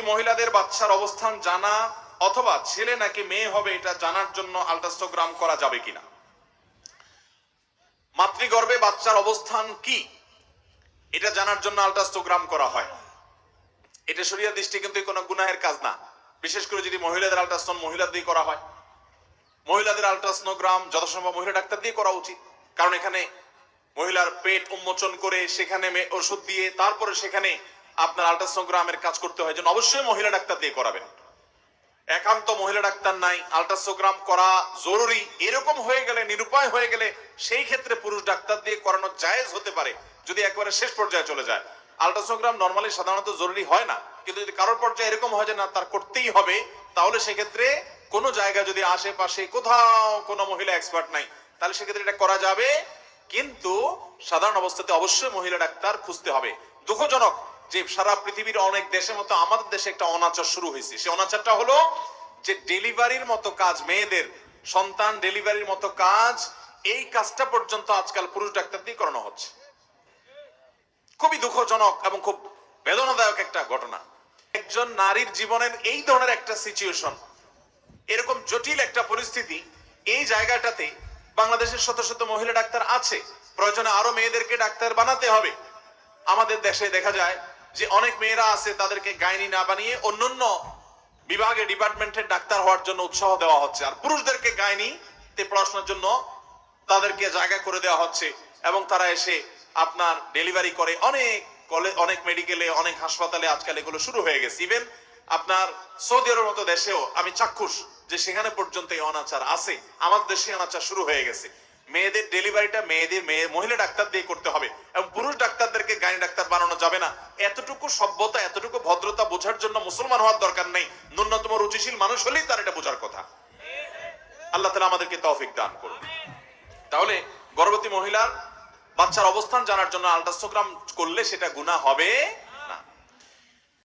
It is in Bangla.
গর্ভবতী মহিলাদের বাচ্চার অবস্থান জানা অথবা ছেলে নাকি মেয়ে হবে এটা জানার জন্য আল্ট্রাসোনোগ্রাম করা যাবে কিনা। মাতৃগর্ভে বাচ্চার অবস্থান কি এটা জানার জন্য আল্ট্রাসোনোগ্রাম করা হয়। এটা শরীয়ত দৃষ্টি কিন্তু কোনো গুনাহের কাজ না, বিশেষ করে যদি মহিলাদের আল্ট্রাসাউন্ড মহিলাদের দিয়ে করা হয়। মহিলাদের আল্ট্রাসোনোগ্রাম যথাসম্ভব মহিলা ডাক্তার দিয়ে করা উচিত, কারণ এখানে মহিলার পেট উন্মোচন করে সেখানে ওষুধ দিয়ে তারপরে সেখানে আপনার আল্ট্রাসোনোগ্রামের কাজ করতে হয়, যেন অবশ্যই মহিলা ডাক্তার দিয়ে করাবেন। একান্ত মহিলা ডাক্তার নাই, আল্ট্রাসোনোগ্রাম করা জরুরি এরকম হয়ে গেলে, নিরুপায় হয়ে গেলে সেই ক্ষেত্রে পুরুষ ডাক্তার দিয়ে করানো জায়েজ হতে পারে, যদি একবারে শেষ পর্যায়ে চলে যায়। আল্ট্রাসোনোগ্রাম নরমালি সাধারণত জরুরি হয় না, কিন্তু যদি কারোর পর্যায়ে এরকম হয় যে না তার করতেই হবে, তাহলে সেক্ষেত্রে কোনো জায়গা যদি আশেপাশে কোথাও কোনো মহিলা এক্সপার্ট নাই, তাহলে সেক্ষেত্রে এটা করা যাবে, কিন্তু সাধারণ অবস্থাতে অবশ্যই মহিলা ডাক্তার খুঁজতে হবে। দুঃখজনক যে সারা পৃথিবীর অনেক দেশের মতো আমাদের দেশে একটা অনাচার শুরু হয়েছে। সেই অনাচারটা হলো যে ডেলিভারির মতো কাজ, মেয়েদের সন্তান ডেলিভারির মতো কাজ, এই কাজটা পর্যন্ত আজকাল পুরুষ ডাক্তার দিয়ে করানো হচ্ছে। খুবই দুঃখজনক এবং খুব বেদনাদায়ক একটা ঘটনা। একজন নারীর জীবনের এই ধরনের একটা সিচুয়েশন, এরকম জটিল একটা পরিস্থিতি, এই জায়গাটাতে বাংলাদেশের শত শত মহিলা ডাক্তার আছে, প্রয়োজনে আরো মেয়েদেরকে ডাক্তার বানাতে হবে। আমাদের দেশে দেখা যায় যে অনেক মেয়েরা আছে, তাদেরকে গাইনি না বানিয়ে অন্যান্য বিভাগে ডিপার্টমেন্টের ডাক্তার হওয়ার জন্য উৎসাহ দেওয়া হচ্ছে, আর পুরুষদেরকে গাইনিতে পড়াশোনার জন্য তাদেরকে জায়গা করে দেওয়া হচ্ছে, এবং তারা এসে আপনার ডেলিভারি করে। অনেক মেডিকেলে, অনেক হাসপাতালে আজকাল এগুলো শুরু হয়ে গেছে। ইভেন আপনার সৌদি আরবের মতো দেশেও আমি চাক্ষুষ যে সেখানে পর্যন্ত এই অনাচার আছে। আমাদের দেশে অনাচার শুরু হয়ে গেছে। মেয়েদের ডেলিভারিটা মহিলা ডাক্তার দিয়ে করতে হবে, এবং পুরুষ ডাক্তারদেরকে গাইনি ডাক্তার বানানো যাবে না। এতটুকু সভ্যতা, এতটুকু ভদ্রতা বোঝার জন্য মুসলমান হওয়ার দরকার নেই, ন্যূনতম রুচিশীল মানুষ হলেই তার এটা বোঝার কথা। আল্লাহ তাআলা আমাদেরকে তৌফিক দান করুন। তাহলে গর্ভবতী মহিলার বাচ্চার অবস্থান জানার জন্য আল্ট্রাসোনোগ্রাম করলে সেটা গুনাহ হবে